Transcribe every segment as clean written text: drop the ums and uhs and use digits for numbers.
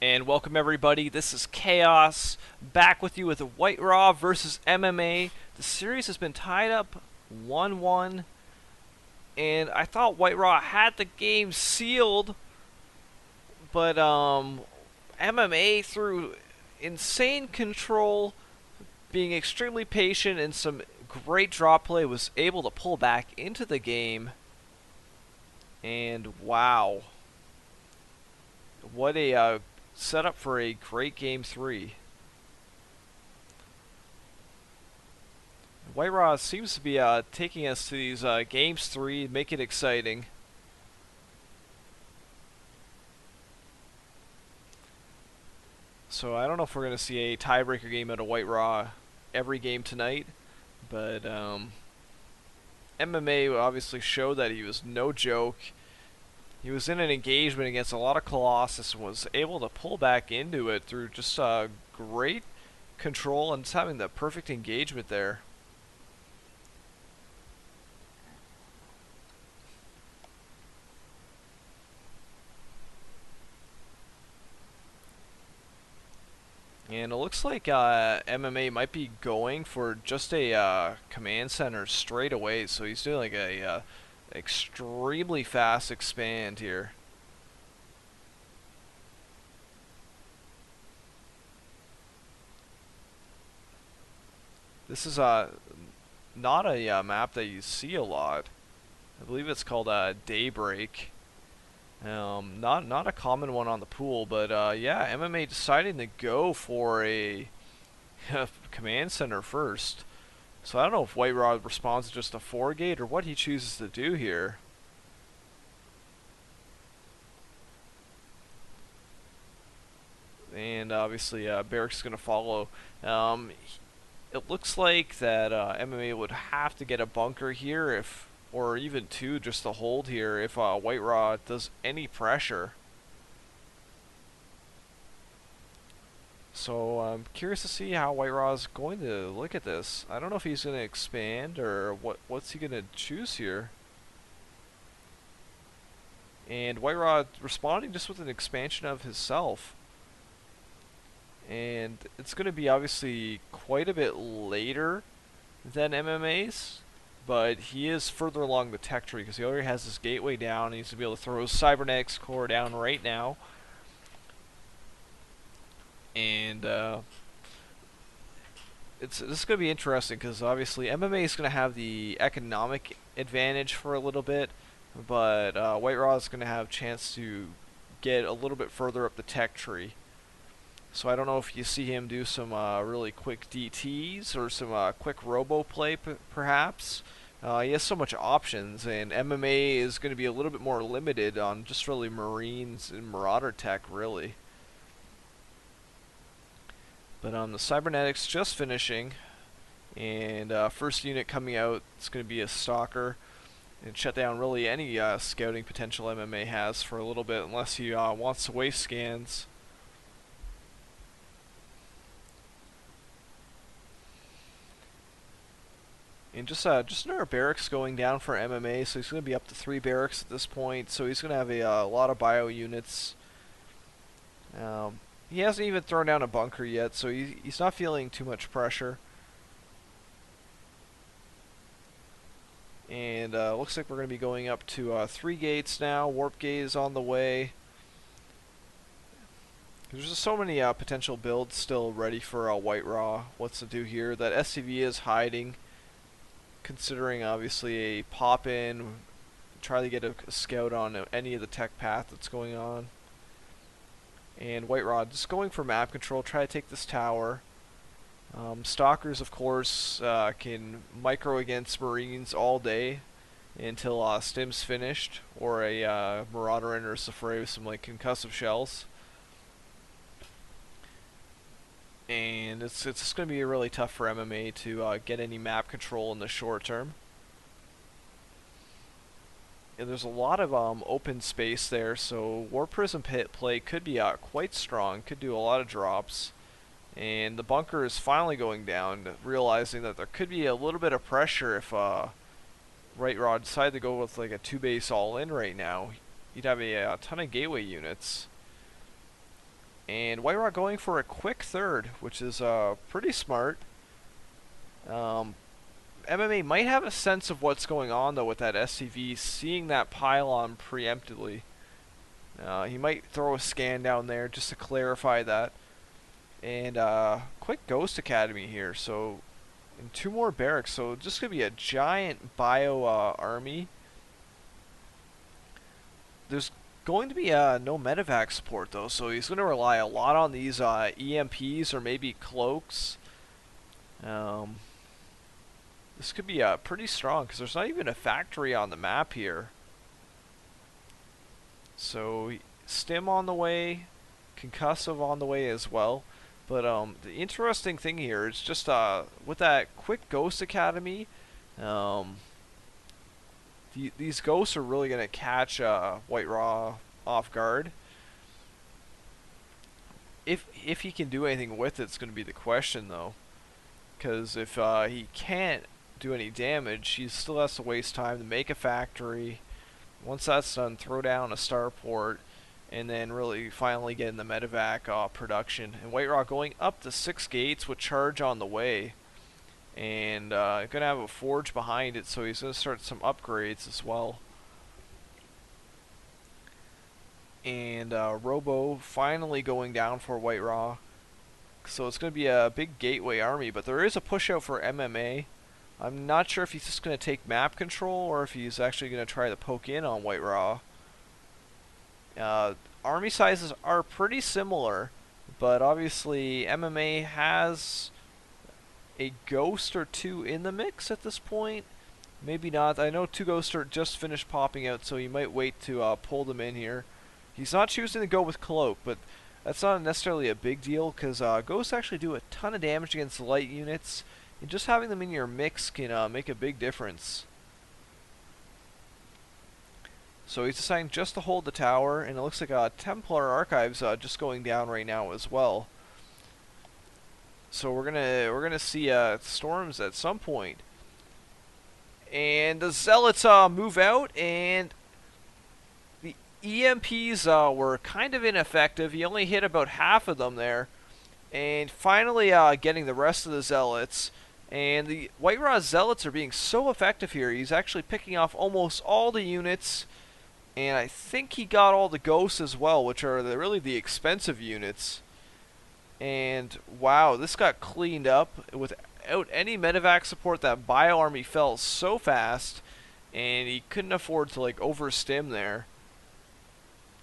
And welcome everybody. This is Chaos, back with you with White Raw versus MMA. The series has been tied up 1-1, and I thought White Raw had the game sealed, but MMA, through insane control, being extremely patient and some great drop play, was able to pull back into the game. And wow, what a setup for a great game 3. White Raw seems to be taking us to these games 3, make it exciting. So I don't know if we're going to see a tiebreaker game out of White Raw every game tonight, but MMA obviously showed that he was no joke. He was in an engagement against a lot of Colossus and was able to pull back into it through just great control and just having the perfect engagement there. And it looks like MMA might be going for just a command center straight away, so he's doing like a extremely fast expand here. This is not a map that you see a lot. I believe it's called Daybreak. Not a common one on the pool, but yeah, MMA deciding to go for a command center first. So I don't know if White Rod responds to just a 4-gate or what he chooses to do here. And obviously Barrick's going to follow. It looks like that MMA would have to get a bunker here, if, or even two, just to hold here if White Raw does any pressure. So I'm curious to see how White Raw is going to look at this. I don't know if he's going to expand or what's he going to choose here. And White Raw responding just with an expansion of himself. And it's going to be obviously quite a bit later than MMA's, but he is further along the tech tree because he already has his gateway down. He needs to be able to throw his cybernetics core down right now. And this is going to be interesting because obviously MMA is going to have the economic advantage for a little bit, but White Raw is going to have a chance to get a little bit further up the tech tree. So I don't know if you see him do some really quick DTs or some quick robo play, perhaps. He has so much options, and MMA is going to be a little bit more limited on just really Marines and Marauder tech, really. But the Cybernetics just finishing, and first unit coming out, it's going to be a Stalker, and shut down really any scouting potential MMA has for a little bit, unless he wants to waste scans. And just another barracks going down for MMA, so he's going to be up to 3 barracks at this point. So he's going to have a lot of bio units. He hasn't even thrown down a bunker yet, so he's not feeling too much pressure. And looks like we're going to be going up to 3 gates now. Warp gate is on the way. There's just so many potential builds still ready for White Raw. What's to do here? That SCV is hiding, considering obviously a pop in, try to get a scout on any of the tech path that's going on. And White Rod just going for map control, try to take this tower. Stalkers, of course, can micro against Marines all day until Stim's finished, or a Marauder enters the fray with some like concussive shells. And it's just going to be really tough for MMA to get any map control in the short term. And there's a lot of open space there, so War Prism pit play could be quite strong, could do a lot of drops. And the bunker is finally going down, realizing that there could be a little bit of pressure if Right Rod decided to go with like a 2-base all-in right now. You'd have a ton of gateway units. And White Rock going for a quick third, which is pretty smart. MMA might have a sense of what's going on though with that SCV, seeing that pylon preemptively. He might throw a scan down there just to clarify that. And quick Ghost Academy here, so and 2 more barracks, so just gonna be a giant bio army. There's going to be no medevac support though, so he's going to rely a lot on these EMPs or maybe cloaks. This could be pretty strong because there's not even a factory on the map here. So stim on the way, concussive on the way as well. But the interesting thing here is just with that quick Ghost Academy, these ghosts are really going to catch White Raw off guard. If he can do anything with it's going to be the question though, because if he can't do any damage, he still has to waste time to make a factory. Once that's done, throw down a starport, and then really finally get in the medevac production. And White Rock going up to 6 gates with charge on the way. And going to have a forge behind it, so he's going to start some upgrades as well. And Robo finally going down for White Raw. So it's going to be a big gateway army, but there is a push out for MMA. I'm not sure if he's just going to take map control or if he's actually going to try to poke in on White Raw. Army sizes are pretty similar, but obviously MMA has a ghost or 2 in the mix at this point. Maybe not. I know 2 ghosts are just finished popping out, so he might wait to pull them in here. He's not choosing to go with Cloak, but that's not necessarily a big deal because ghosts actually do a ton of damage against light units, and just having them in your mix can make a big difference. So he's deciding just to hold the tower, and it looks like Templar Archives just going down right now as well. So we're gonna see storms at some point. And the Zealots move out, and the EMPs were kind of ineffective. He only hit about half of them there. And finally getting the rest of the Zealots. And the White Raw Zealots are being so effective here. He's actually picking off almost all the units. And I think he got all the ghosts as well, which are really the expensive units. And wow, this got cleaned up without any medevac support. That bio army fell so fast, and he couldn't afford to like overstim there.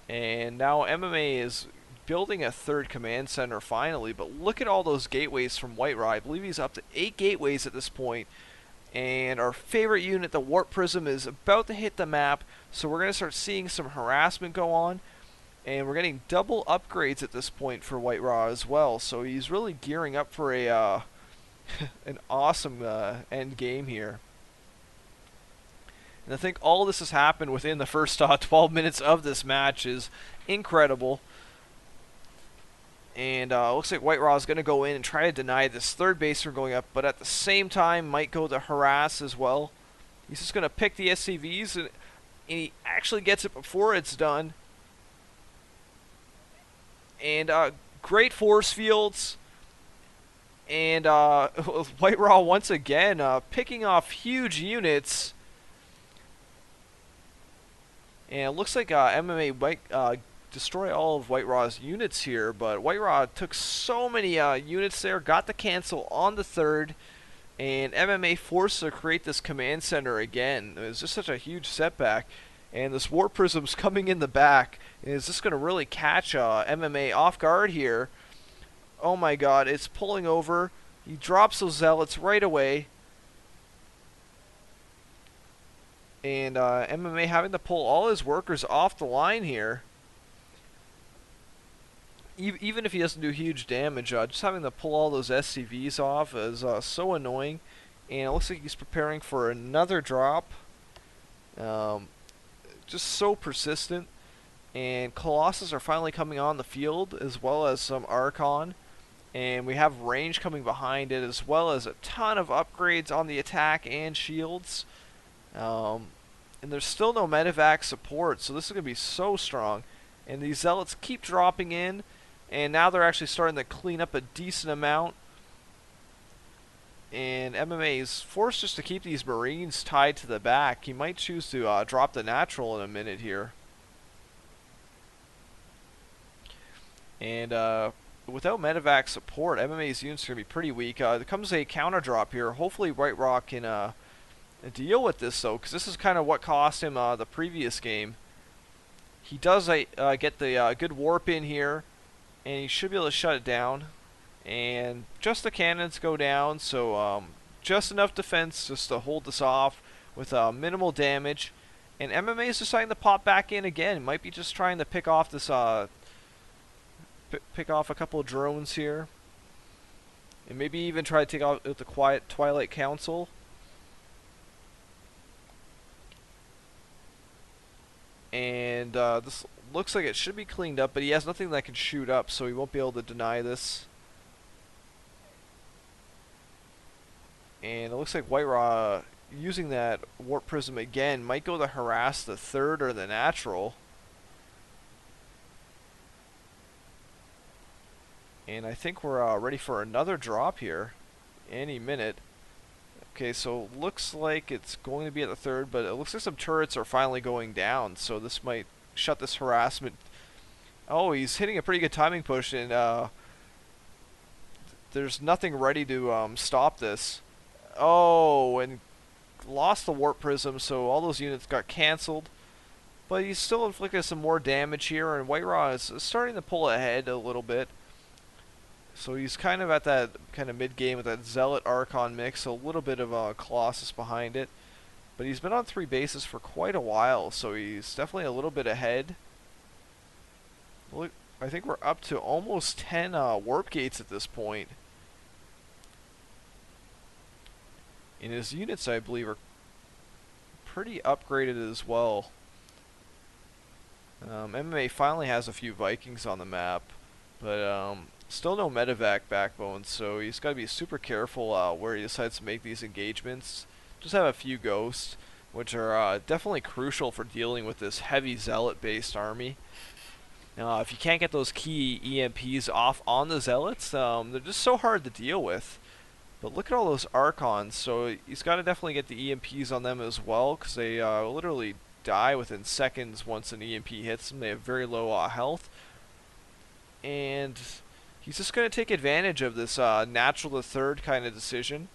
And now MMA is building a 3rd command center finally, but look at all those gateways from White Raw. I believe he's up to 8 gateways at this point. And our favorite unit, the Warp Prism, is about to hit the map, so we're going to start seeing some harassment go on. And we're getting double upgrades at this point for White Raw as well, so he's really gearing up for a an awesome end game here. And I think all this has happened within the first 12 minutes of this match is incredible. And looks like White Raw is going to go in and try to deny this 3rd base from going up, but at the same time might go to harass as well. He's just going to pick the SCVs, and he actually gets it before it's done. And great force fields. And White Raw once again picking off huge units. And it looks like MMA might destroy all of White Raw's units here. But White Raw took so many units there, got the cancel on the 3rd. And MMA forced to create this command center again. It was just such a huge setback. And this Warp Prism's coming in the back. And is this going to really catch MMA off guard here? Oh my god, it's pulling over. He drops those Zealots right away. And MMA having to pull all his workers off the line here. Even if he doesn't do huge damage, just having to pull all those SCVs off is so annoying. And it looks like he's preparing for another drop. Just so persistent. And Colossus are finally coming on the field, as well as some Archon. And we have range coming behind it, as well as a ton of upgrades on the attack and shields. And there's still no medevac support, so this is going to be so strong. And these Zealots keep dropping in. And now they're actually starting to clean up a decent amount. And MMA is forced just to keep these Marines tied to the back. He might choose to drop the natural in a minute here. And without medevac support, MMA's units are going to be pretty weak. There comes a counter drop here. Hopefully White Rock can deal with this, though, because this is kind of what cost him the previous game. He does get the good warp in here, and he should be able to shut it down. And just the cannons go down, so just enough defense just to hold this off with minimal damage. And MMA is deciding to pop back in again. Might be just trying to pick off this pick off a couple of drones here, and maybe even try to take out the quiet Twilight Council. And this looks like it should be cleaned up, but he has nothing that can shoot up, so he won't be able to deny this. And it looks like White Raw using that Warp Prism again might go to harass the third or the natural. And I think we're ready for another drop here any minute. Okay, so looks like it's going to be at the third, but it looks like some turrets are finally going down, so this might shut this harassment. Oh, he's hitting a pretty good timing push, and there's nothing ready to stop this. Oh, and lost the Warp Prism, so all those units got cancelled. But he's still inflicting some more damage here, and White Raw is starting to pull ahead a little bit. So he's kind of at that kind of mid-game with that Zealot Archon mix, a little bit of a Colossus behind it. But he's been on 3 bases for quite a while, so he's definitely a little bit ahead. Look, I think we're up to almost 10 warp gates at this point. And his units, I believe, are pretty upgraded as well. MMA finally has a few Vikings on the map, but still no medevac backbone, so he's got to be super careful where he decides to make these engagements. Just have a few ghosts, which are definitely crucial for dealing with this heavy Zealot-based army. If you can't get those key EMPs off on the Zealots, they're just so hard to deal with. But look at all those Archons, so he's got to definitely get the EMPs on them as well, because they literally die within seconds once an EMP hits them. They have very low health. And he's just going to take advantage of this natural to third kind of decision.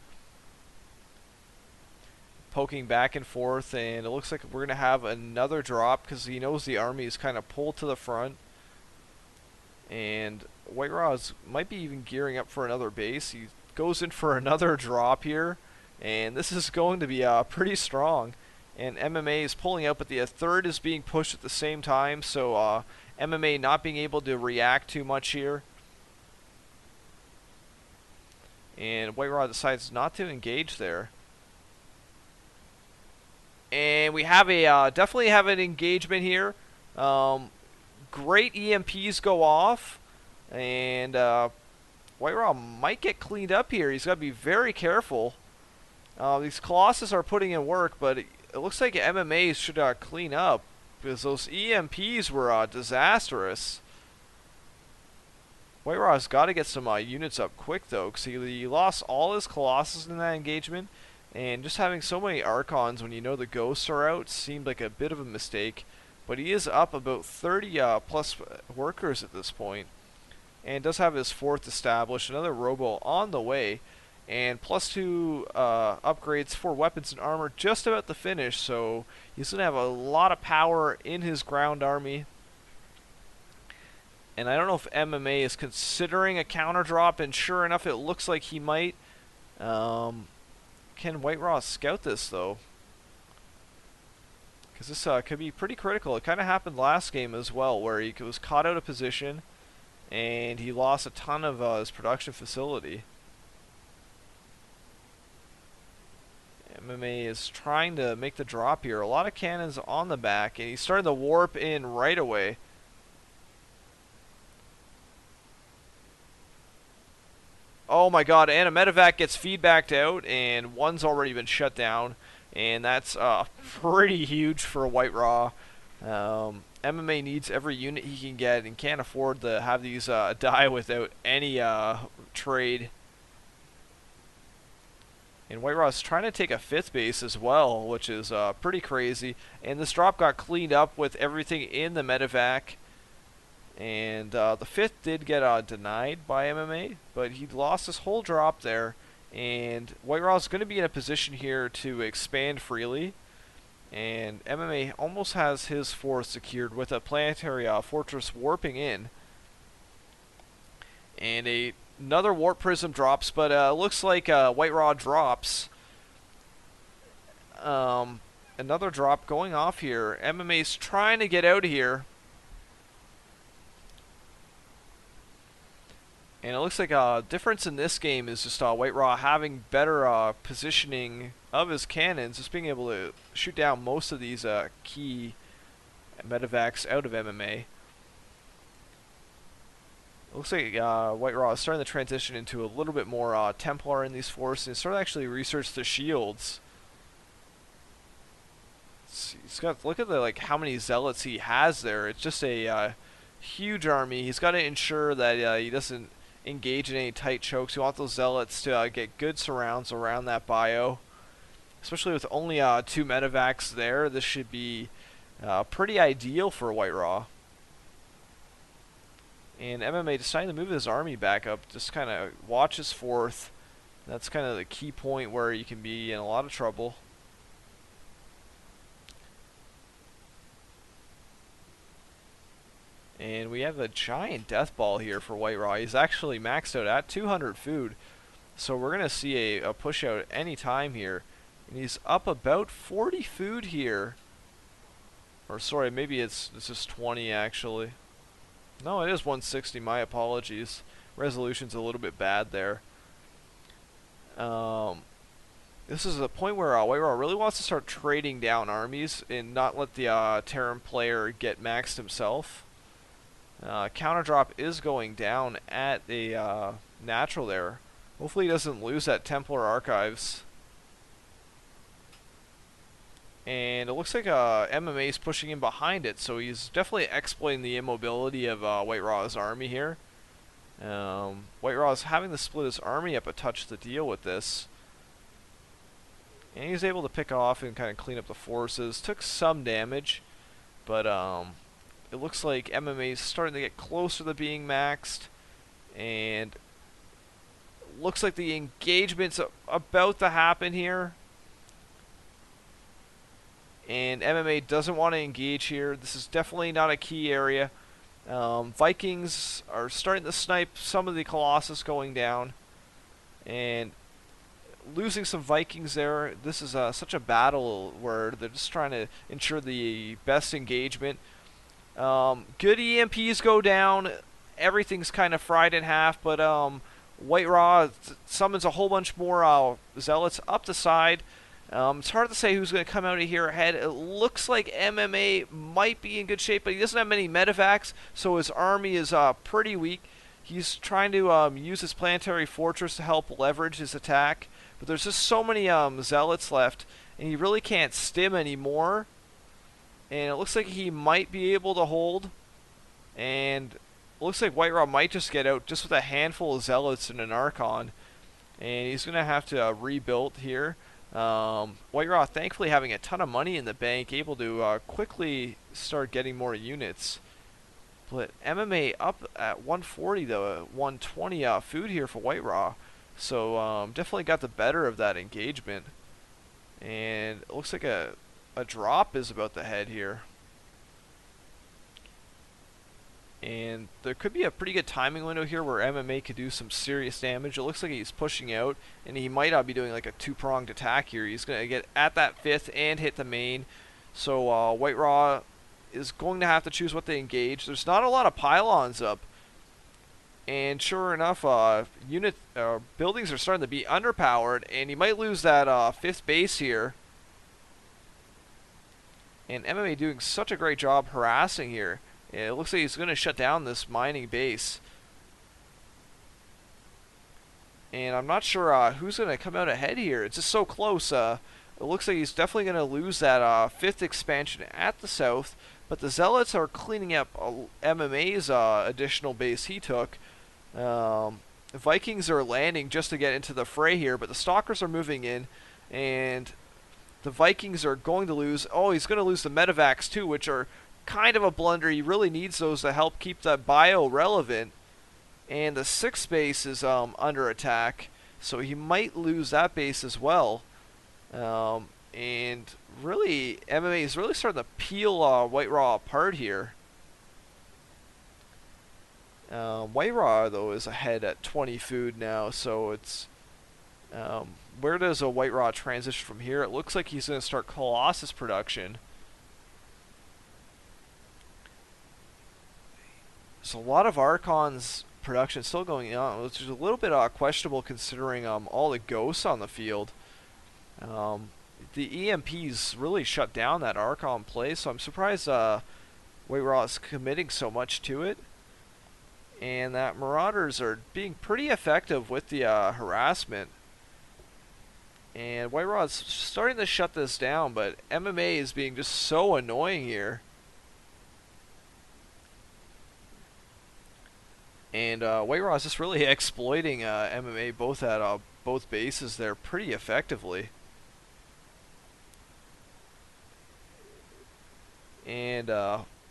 Poking back and forth, and it looks like we're going to have another drop because he knows the army is kind of pulled to the front. And White Raw might be even gearing up for another base. He goes in for another drop here, and this is going to be pretty strong. And MMA is pulling out, but the third is being pushed at the same time, so MMA not being able to react too much here. And White Raw decides not to engage there. And we have a definitely have an engagement here. Great EMPs go off, and White Raw might get cleaned up here. He's got to be very careful. These Colossus are putting in work, but it looks like MMA should clean up, because those EMPs were disastrous. White Raw's got to get some units up quick, though, because he lost all his Colossus in that engagement, and just having so many Archons when you know the Ghosts are out seemed like a bit of a mistake. But he is up about 30 plus workers at this point, and does have his fourth established, another Robo on the way, and +2 upgrades for weapons and armor just about to finish, so he's going to have a lot of power in his ground army. And I don't know if MMA is considering a counter drop, and sure enough it looks like he might. Can White Raw scout this though? Because this could be pretty critical. It kind of happened last game as well, where he was caught out of position and he lost a ton of his production facility. MMA is trying to make the drop here. A lot of cannons on the back, and he's starting to warp in right away. Oh my god, and a medevac gets feedbacked out, and one's already been shut down, and that's pretty huge for White Raw. MMA needs every unit he can get and can't afford to have these die without any trade. And White Raw's trying to take a 5th base as well, which is pretty crazy. And this drop got cleaned up with everything in the medevac. And the 5th did get denied by MMA, but he lost his whole drop there. And White Raw's going to be in a position here to expand freely. And MMA almost has his 4th secured with a planetary fortress warping in. And another warp prism drops, but looks like White Raw drops. Another drop going off here. MMA's trying to get out of here. And it looks like a difference in this game is just White Raw having better positioning of his cannons, just being able to shoot down most of these key medevacs out of MMA. It looks like White Raw is starting to transition into a little bit more Templar in these forces and starting to actually research the shields. He's got, look at how many zealots he has there. It's just a huge army. He's got to ensure that he doesn't engage in any tight chokes. You want those zealots to get good surrounds around that bio. Especially with only 2 medevacs there, this should be pretty ideal for White Raw. And MMA deciding to move his army back up, just kind of watch his 4th. That's kind of the key point where you can be in a lot of trouble. And we have a giant death ball here for White Raw. He's actually maxed out at 200 food. So we're going to see a push out any time here. And he's up about 40 food here. Or sorry, maybe this is 20 actually. No, it is 160, my apologies. Resolution's a little bit bad there. This is a point where White Raw really wants to start trading down armies and not let the Terran player get maxed himself. Counter drop is going down at the natural there. Hopefully he doesn't lose that Templar Archives. And it looks like MMA is pushing in behind it, so he's definitely exploiting the immobility of White Raw's army here. White Raw is having to split his army up a touch to deal with this. And he's able to pick off and kind of clean up the forces. Took some damage, but it looks like MMA is starting to get closer to being maxed. And looks like the engagement's about to happen here. And MMA doesn't want to engage here. This is definitely not a key area. Vikings are starting to snipe some of the Colossus going down. And losing some Vikings there. This is such a battle where they're just trying to ensure the best engagement. Good EMPs go down. Everything's kind of fried in half. But White Raw summons a whole bunch more zealots up the side. It's hard to say who's going to come out of here ahead. It looks like MMA might be in good shape, but he doesn't have many medevacs, so his army is pretty weak. He's trying to use his planetary fortress to help leverage his attack, but there's just so many zealots left, and he really can't stim anymore. And it looks like he might be able to hold, and it looks like White Raw might just get out just with a handful of zealots and an Archon, and he's going to have to rebuild here. White Raw thankfully having a ton of money in the bank, able to quickly start getting more units. But MMA up at 140 though, 120 food here for White Raw. So definitely got the better of that engagement. And it looks like a drop is about to head here. And there could be a pretty good timing window here where MMA could do some serious damage. It looks like he's pushing out, and he might be doing like a two-pronged attack here. He's going to get at that 5th and hit the main. So White Raw is going to have to choose what they engage. There's not a lot of pylons up. And sure enough, buildings are starting to be underpowered, and he might lose that 5th base here. And MMA doing such a great job harassing here. It looks like he's going to shut down this mining base. And I'm not sure who's going to come out ahead here. It's just so close. It looks like he's definitely going to lose that 5th expansion at the south. But the Zealots are cleaning up MMA's additional base he took. The Vikings are landing just to get into the fray here, but the Stalkers are moving in, and the Vikings are going to lose. Oh, he's going to lose the Medivacs too, which are kind of a blunder. He really needs those to help keep that bio relevant. And the 6th base is under attack, so he might lose that base as well. And really, MMA is really starting to peel White Raw apart here. White Raw, though, is ahead at 20 food now, so it's... where does a White Raw transition from here? It looks like he's going to start Colossus production. There's a lot of Archon's production still going on, which is a little bit questionable considering all the ghosts on the field. The EMPs really shut down that Archon play, so I'm surprised White Raw is committing so much to it. And that Marauders are being pretty effective with the harassment. And White Raw is starting to shut this down, but MMA is being just so annoying here. And White Raw is just really exploiting MMA both at both bases there pretty effectively. And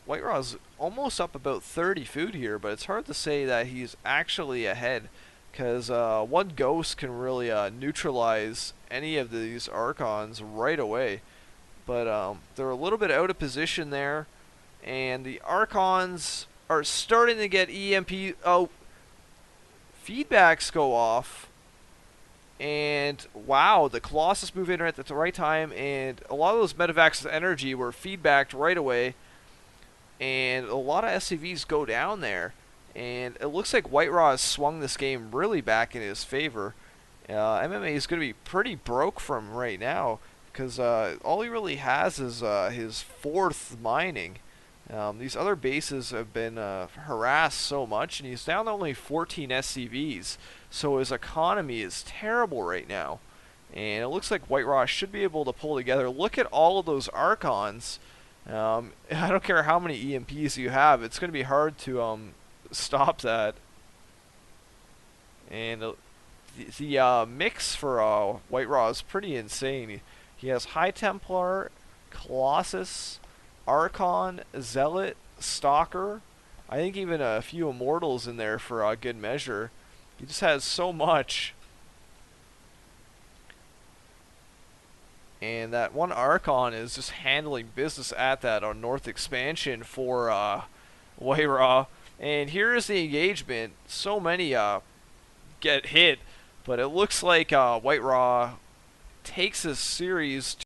White Raw is almost up about 30 food here, but it's hard to say that he's actually ahead, because one ghost can really neutralize any of these Archons right away. But they're a little bit out of position there, and the Archons are starting to get EMP. Oh, feedbacks go off. And wow, the Colossus moved in right at the right time, and a lot of those Medivacs with energy were feedbacked right away. And a lot of SCVs go down there. And it looks like White Raw has swung this game really back in his favor. MMA is going to be pretty broke from right now, because all he really has is his 4th mining. These other bases have been harassed so much, and he's down to only 14 SCVs. So his economy is terrible right now. And it looks like White Raw should be able to pull together. Look at all of those Archons. I don't care how many EMPs you have, it's going to be hard to stop that. And the mix for White Raw is pretty insane. He has High Templar, Colossus, Archon, Zealot, Stalker. I think even a few Immortals in there for good measure. He just has so much. And that one Archon is just handling business at that North expansion for White Raw. And here is the engagement. So many get hit, but it looks like White Raw takes this series